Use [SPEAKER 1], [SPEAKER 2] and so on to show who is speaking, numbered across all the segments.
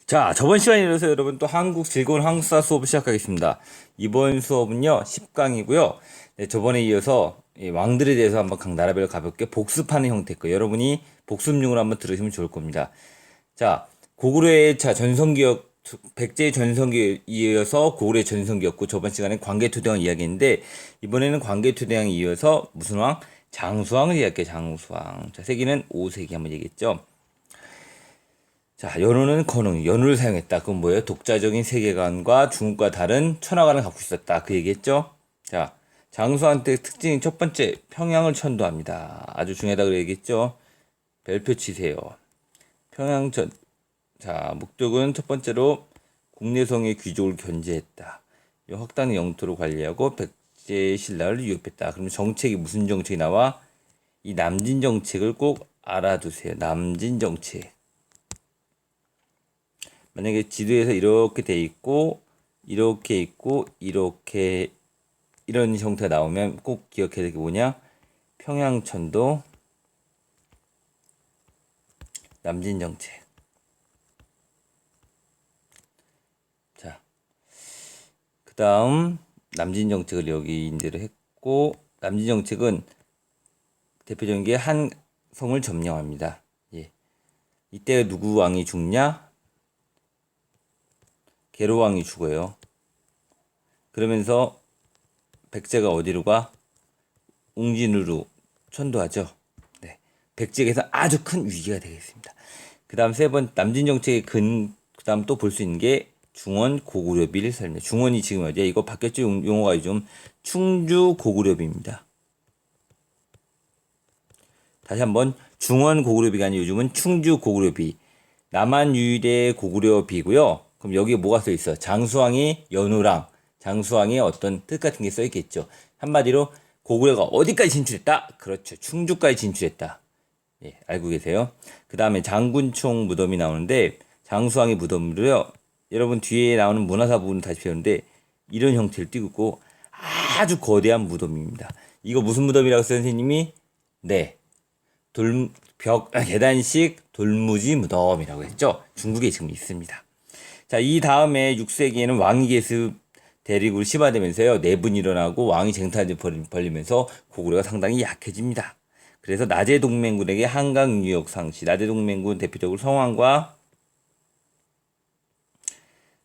[SPEAKER 1] 자, 저번 시간에 이어서 여러분 또 즐거운 한국사 수업을 시작하겠습니다. 이번 수업은요, 10강이고요. 네, 저번에 이어서 이 왕들에 대해서 한번 각 나라별로 가볍게 복습하는 형태일 거예요. 여러분이 복습용으로 한번 들으시면 좋을 겁니다. 자, 고구려의 전성기였, 백제의 전성기에 이어서 고구려의 전성기였고, 저번 시간에 광개토대왕 이야기했는데, 이번에는 광개토대왕에 이어서 무슨 왕? 장수왕을 이야기할게요, 장수왕. 자, 세기는 5세기 한번 얘기했죠. 자, 연호는 건웅, 연호를 사용했다. 그건 뭐예요? 독자적인 세계관과 중국과 다른 천하관을 갖고 있었다. 그 얘기했죠? 자, 장수한테 특징인 첫 번째, 평양을 천도합니다. 아주 중요하다 그 얘기했죠? 별표 치세요. 평양천. 자, 목적은 첫 번째로 국내성의 귀족을 견제했다. 확단의 영토를 관리하고 백제의 신라를 위협했다. 그럼 정책이 무슨 정책이 나와? 이 남진 정책을 꼭 알아두세요. 남진 정책. 만약에 지도에서 이렇게 돼 있고 이렇게 있고 이렇게 이런 형태가 나오면 꼭 기억해야 될 게 뭐냐? 평양천도 남진정책. 자, 그 다음 남진정책을 여기 인대로 했고, 남진정책은 대표적인 게 한 성을 점령합니다. 예. 이때 누구 왕이 죽냐? 계로왕이 죽어요. 그러면서 백제가 어디로 가? 웅진으로 천도하죠. 네. 백제에게서 아주 큰 위기가 되겠습니다. 그 다음 세 번, 남진정책의 그 다음 또 볼 수 있는 게 중원 고구려비를 설명. 중원이 지금 어디야? 이거 바뀌었죠? 용어가 요즘 충주 고구려비입니다. 다시 한번, 중원 고구려비가 아니라 요즘은 충주 고구려비. 남한 유일의 고구려비고요. 그럼 여기에 뭐가 써 있어? 장수왕이 연호랑 장수왕의 어떤 뜻 같은 게 써 있겠죠. 한마디로 고구려가 어디까지 진출했다? 그렇죠. 충주까지 진출했다. 예, 알고 계세요? 그 다음에 장군총 무덤이 나오는데 장수왕의 무덤으로요. 여러분 뒤에 나오는 문화사 부분 다시 배우는데 이런 형태를 띠고 있고 아주 거대한 무덤입니다. 이거 무슨 무덤이라고 써요, 선생님이? 네. 계단식 돌무지 무덤이라고 했죠. 중국에 지금 있습니다. 자, 이 다음에 6세기에는 왕위 계습 대립으로 심화되면서요. 내분이 일어나고 왕위 쟁탈이 벌리면서 고구려가 상당히 약해집니다. 그래서 나제동맹군에게 한강 유역 상시. 나제동맹군 대표적으로 성왕과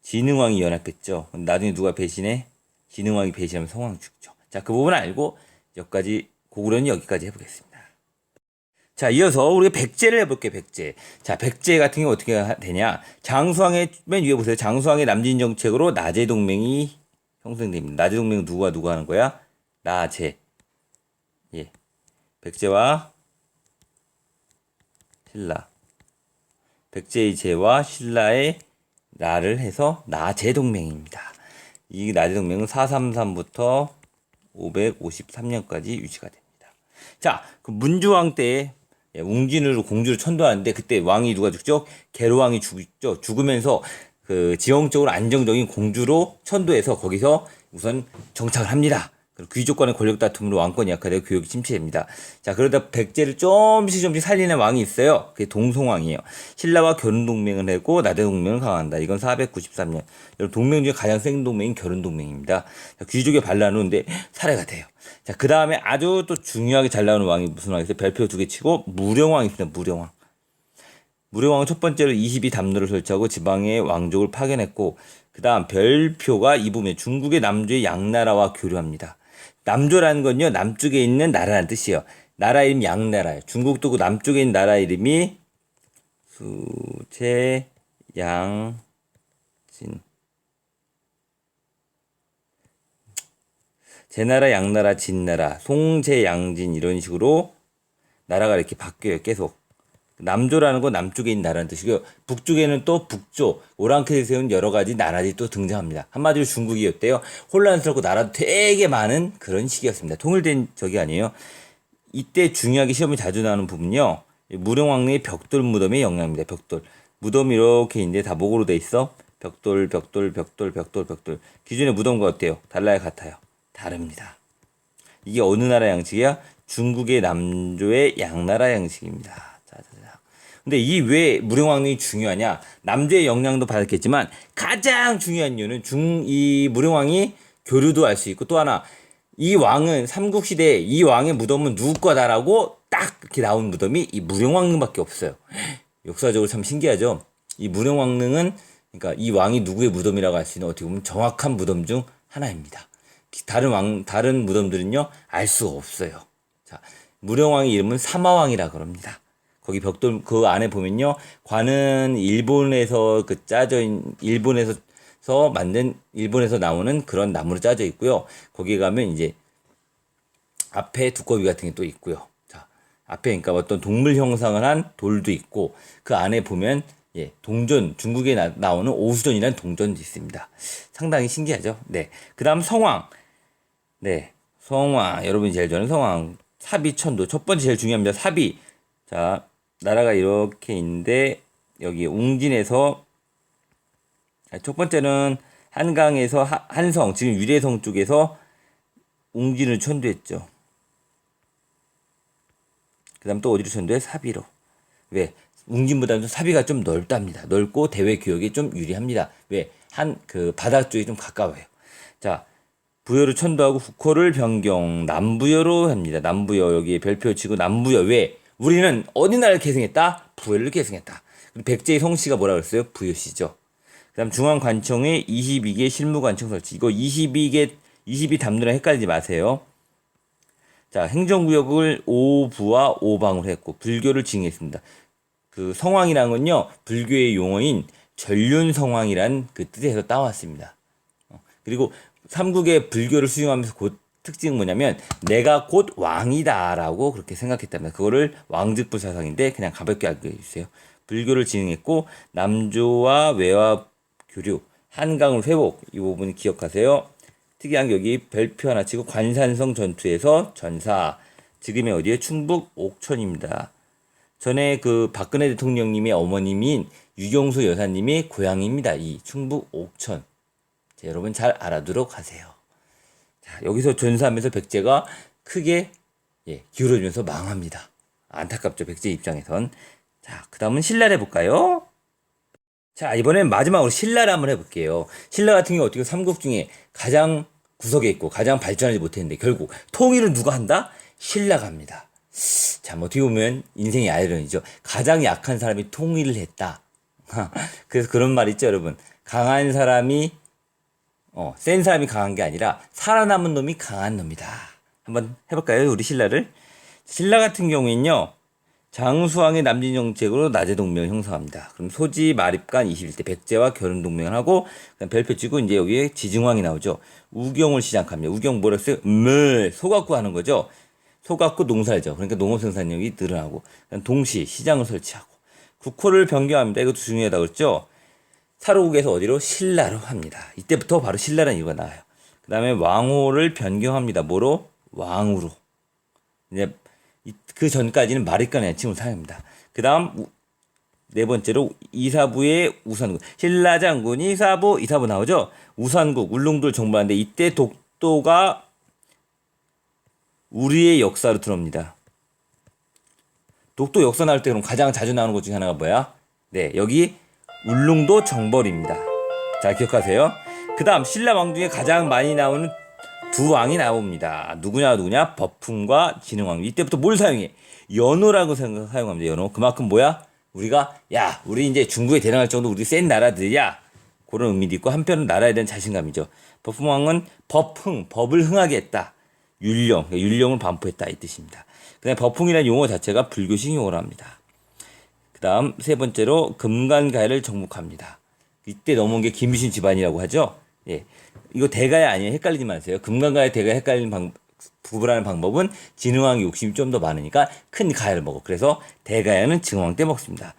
[SPEAKER 1] 진흥왕이 연합했죠. 나중에 누가 배신해? 진흥왕이 배신하면 성왕 죽죠. 자, 그 부분 알고 여기까지 고구려는 여기까지 해보겠습니다. 자, 이어서 우리가 백제를 해볼게요, 백제. 자, 백제 같은 경우 어떻게 되냐. 장수왕의, 맨 위에 보세요. 장수왕의 남진 정책으로 나제 동맹이 형성됩니다. 나제 동맹은 누가 하는 거야? 나제. 예. 백제와 신라. 백제의 제와 신라의 나를 해서 나제 동맹입니다. 이 나제 동맹은 433부터 553년까지 유지가 됩니다. 자, 그 문주왕 때 웅진으로 공주를 천도하는데 그때 왕이 누가 죽죠? 계로왕이 죽죠. 죽으면서 그 지형적으로 안정적인 공주로 천도해서 거기서 우선 정착을 합니다. 귀족 간의 권력 다툼으로 왕권이 약화되고 교육이 침체됩니다. 자, 그러다 백제를 조금씩 살리는 왕이 있어요. 그게 동송왕이에요. 신라와 결혼동맹을 하고 나대동맹을 강화한다. 이건 493년. 동맹 중에 가장 센 동맹인 결혼동맹입니다. 귀족의 반란으로인데 살해가 돼요. 자, 그 다음에 아주 또 중요하게 잘 나오는 왕이 무슨 왕이 있어요? 별표 2개 치고 무령왕이 있습니다. 무령왕. 무령왕은 첫 번째로 22담로를 설치하고 지방의 왕족을 파견했고 그 다음 별표가 이 부분에 중국의 남조의 양나라와 교류합니다. 남조라는 건요, 남쪽에 있는 나라라는 뜻이에요. 나라 이름이 양나라예요. 중국도 그 남쪽에 있는 나라 이름이 수제, 양, 진. 제나라, 양나라, 진나라, 송제, 양진 이런 식으로 나라가 이렇게 바뀌어요. 계속. 남조라는 건 남쪽에 있는 나라는 뜻이고요. 북쪽에는 또 북조, 오랑캐를 세운 여러 가지 나라들이 또 등장합니다. 한마디로 중국이었대요. 혼란스럽고 나라도 되게 많은 그런 시기였습니다. 통일된 적이 아니에요. 이때 중요하게 시험에 자주 나오는 부분요. 무령왕릉의 벽돌 무덤의 영향입니다. 벽돌. 무덤이 이렇게 있는데 다 목으로 돼 있어. 벽돌. 기존의 무덤과 어때요? 달라요? 같아요? 다릅니다. 이게 어느 나라 양식이야? 중국의 남조의 양나라 양식입니다. 자. 근데 이 왜 무령왕릉이 중요하냐? 남조의 영향도 받았겠지만 가장 중요한 이유는 이 무령왕이 교류도 할 수 있고 또 하나 이 왕은 삼국시대에 이 왕의 무덤은 누구 거다라고 딱 이렇게 나온 무덤이 이 무령왕릉밖에 없어요. 역사적으로 참 신기하죠. 이 무령왕릉은 그러니까 이 왕이 누구의 무덤이라고 할 수 있는 어떻게 보면 정확한 무덤 중 하나입니다. 다른 무덤들은요 알 수가 없어요. 자, 무령왕의 이름은 사마왕이라 그럽니다. 거기 벽돌 그 안에 보면요 관은 일본에서 일본에서 나오는 그런 나무로 짜져 있고요. 거기 가면 이제 앞에 두꺼비 같은 게 또 있고요. 자, 앞에 그러니까 어떤 동물 형상을 한 돌도 있고 그 안에 보면 동전 중국에 나오는 오수전이라는 동전도 있습니다. 상당히 신기하죠. 네, 그다음 성왕. 네, 성왕 여러분이 제일 좋아하는 성왕 사비천도 첫 번째 제일 중요합니다. 사비. 자, 나라가 이렇게 있는데 여기 웅진에서 첫 번째는 한강에서 한성 지금 유래성 쪽에서 웅진을 천도했죠. 그다음 또 어디로 천도해? 사비로. 왜? 웅진보다는 사비가 좀 넓답니다. 넓고 대외 교역이 좀 유리합니다. 왜? 그 바다 쪽이 좀 가까워요. 자, 부여로 천도하고 국호를 변경 남부여로 합니다. 남부여 여기에 별표 치고 남부여. 왜? 우리는 어디 나라를 계승했다? 부여를 계승했다. 그리고 백제의 성씨가 뭐라 그랬어요? 부여씨죠. 그다음 중앙관청에 22개 실무관청 설치. 이거 22 담느라 헷갈리지 마세요. 자, 행정구역을 오부와 오방으로 했고 불교를 징했습니다. 그 성왕이라는 건요 불교의 용어인 전륜성왕이란 그 뜻에서 따왔습니다. 그리고 삼국의 불교를 수용하면서 그 특징은 뭐냐면 내가 곧 왕이다라고 그렇게 생각했답니다. 그거를 왕즉불사상인데 그냥 가볍게 알게 해주세요. 불교를 진행했고 남조와 외화 교류, 한강을 회복 이 부분 기억하세요. 특이한 게 여기 별표 하나 치고 관산성 전투에서 전사 지금의 어디에 충북 옥천입니다. 전에 그 박근혜 대통령님의 어머님인 유경수 여사님의 고향입니다. 이 충북 옥천. 자, 여러분 잘 알아두도록 하세요. 자, 여기서 전사하면서 백제가 크게 기울어지면서 망합니다. 안타깝죠. 백제 입장에선. 자, 그 다음은 신라를 해볼까요? 자, 이번엔 마지막으로 신라를 한번 해볼게요. 신라 같은 경우 어떻게 삼국 중에 가장 구석에 있고 가장 발전하지 못했는데 결국 통일을 누가 한다? 신라가 합니다. 참 어떻게 보면 인생의 아이러니죠. 가장 약한 사람이 통일을 했다. 그래서 그런 말 있죠, 여러분. 강한 사람이 센 사람이 강한 게 아니라 살아남은 놈이 강한 놈이다. 한번 해볼까요, 우리 신라를? 신라 같은 경우에는요. 장수왕의 남진 정책으로 나제 동맹을 형성합니다. 그럼 소지 마립간 21대 백제와 결혼 동맹을 하고 별표 치고 이제 여기에 지증왕이 나오죠. 우경을 시작합니다. 우경 뭐라 했어요? 소각구 하는 거죠. 소각구 농사죠. 그러니까 농업 생산력이 늘어나고 동시 시장을 설치하고 국호를 변경합니다. 이것도 중요하다고 그랬죠. 사로국에서 어디로? 신라로 합니다. 이때부터 바로 신라라는 이유가 나와요. 그 다음에 왕호를 변경합니다. 뭐로? 왕으로. 이제 그 전까지는 마립간의 칭을 사용합니다. 그 다음 네 번째로 이사부의 우산국. 신라 장군 이사부 나오죠. 우산국 울릉도를 정벌하는데 이때 독도가 우리의 역사로 들어옵니다. 독도 역사 나올 때 그럼 가장 자주 나오는 것 중에 하나가 뭐야? 네, 여기 울릉도 정벌입니다. 잘 기억하세요. 그 다음 신라 왕 중에 가장 많이 나오는 두 왕이 나옵니다. 누구냐? 법흥과 진흥왕. 이때부터 뭘 사용해? 연호라고 사용합니다. 연호. 그만큼 뭐야? 우리 이제 중국에 대항할 정도 우리 센 나라들이야. 그런 의미도 있고 한편은 나라에 대한 자신감이죠. 법흥왕은 법을 흥하게 했다. 율령을 반포했다 이 뜻입니다. 그다음에 법흥이라는 용어 자체가 불교식 용어로 합니다. 그다음 세 번째로 금관가야를 정복합니다. 이때 넘어온 게 김유신 집안이라고 하죠. 예. 이거 대가야 아니에요. 헷갈리지 마세요. 금관가야 대가 헷갈리는 구분하는 방법은 진흥왕이 욕심이 좀 더 많으니까 큰 가야를 먹어. 그래서 대가야는 증왕 때 먹습니다.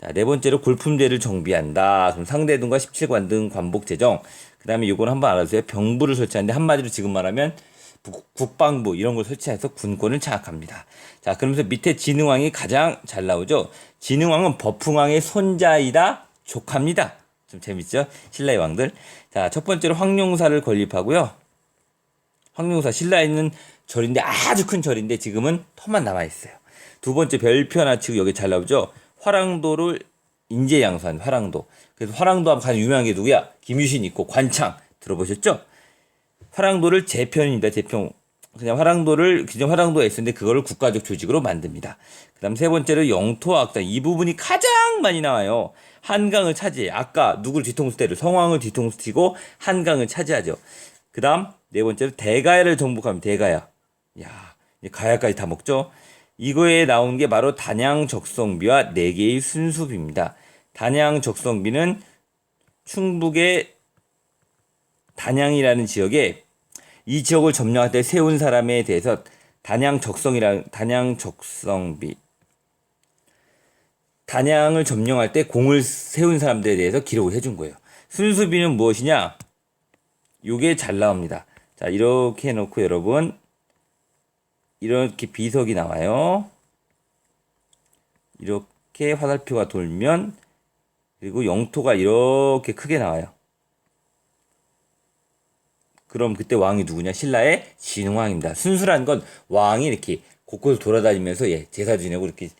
[SPEAKER 1] 자, 네 번째로 골품제를 정비한다. 그럼 상대등과 17관 등 관복 제정. 그 다음에 이걸 한번 알아주세요. 병부를 설치하는데 한마디로 지금 말하면 국방부 이런 걸 설치해서 군권을 장악합니다. 자, 그러면서 밑에 진흥왕이 가장 잘 나오죠. 진흥왕은 법흥왕의 손자이다 조카입니다. 좀 재밌죠? 신라의 왕들. 자, 첫 번째로 황룡사를 건립하고요. 황룡사 신라에 있는 절인데 아주 큰 절인데 지금은 터만 남아 있어요. 두 번째 별표 하나 치고 여기 잘 나오죠. 화랑도를 인재양수한 화랑도. 그래서 화랑도 하면 가장 유명한 게 누구야? 김유신 있고 관창 들어보셨죠? 화랑도를 재편입니다. 재편. 그냥 화랑도를 기존 화랑도가 있었는데 그거를 국가적 조직으로 만듭니다. 그다음 세 번째로 영토와 악당. 이 부분이 가장 많이 나와요. 한강을 차지해. 아까 누구를 뒤통수 때려? 성왕을 뒤통수 치고 한강을 차지하죠. 그다음 네 번째로 대가야를 정복하면 대가야. 야, 이제 가야까지 다 먹죠. 이거에 나온 게 바로 단양적성비와 네 개의 순수비입니다. 단양적성비는 충북의 단양이라는 지역에 이 지역을 점령할 때 세운 사람에 대해서 단양적성비. 단양을 점령할 때 공을 세운 사람들에 대해서 기록을 해준 거예요. 순수비는 무엇이냐? 요게 잘 나옵니다. 자, 이렇게 해놓고 여러분, 이렇게 비석이 나와요. 이렇게 화살표가 돌면, 그리고 영토가 이렇게 크게 나와요. 그럼 그때 왕이 누구냐? 신라의 진흥왕입니다. 순수란 건 왕이 이렇게 곳곳을 돌아다니면서 제사 지내고 이렇게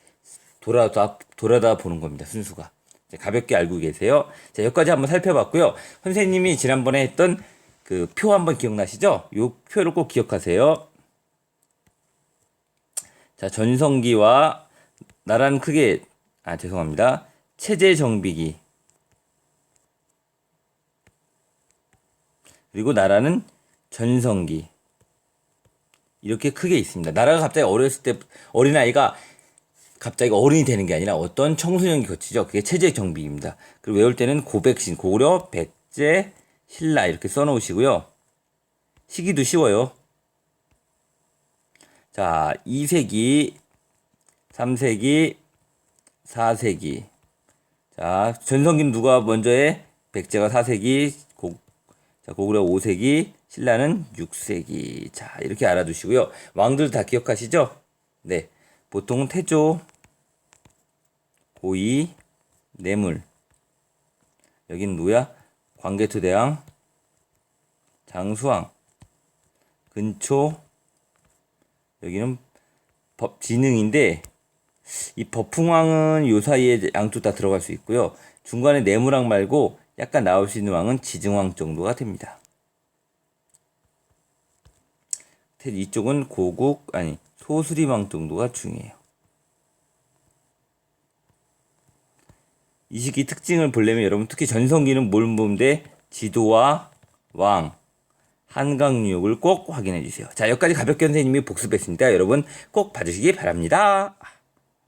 [SPEAKER 1] 돌아다 보는 겁니다. 순수가. 가볍게 알고 계세요. 자, 여기까지 한번 살펴봤고요. 선생님이 지난번에 했던 그 표 한번 기억나시죠? 요 표를 꼭 기억하세요. 자, 전성기와 나라는 크게, 죄송합니다. 체제 정비기. 그리고 나라는 전성기. 이렇게 크게 있습니다. 나라가 갑자기 어렸을 때 어린아이가 갑자기 어른이 되는 게 아니라 어떤 청소년기 거치죠. 그게 체제 정비입니다. 그리고 외울 때는 고백신, 고구려, 백제, 신라 이렇게 써놓으시고요. 시기도 쉬워요. 자, 2세기, 3세기, 4세기. 자, 전성기는 누가 먼저 해? 백제가 4세기, 고구려 5세기, 신라는 6세기. 자, 이렇게 알아두시고요. 왕들 다 기억하시죠? 네. 보통 태조, 고이, 뇌물. 여기는 누구야? 광개토대왕, 장수왕, 근초. 여기는 법진흥인데 이 법흥왕은 요 사이에 양쪽 다 들어갈 수 있고요. 중간에 뇌물왕 말고 약간 나올 수 있는 왕은 지증왕 정도가 됩니다. 이쪽은 소수림왕 정도가 중요해요. 이 시기 특징을 보려면 여러분 특히 전성기는 뭘 보면 돼? 지도와 왕, 한강 유역을 꼭 확인해 주세요. 자, 여기까지 가볍게 선생님이 복습했습니다. 여러분 꼭 봐주시기 바랍니다.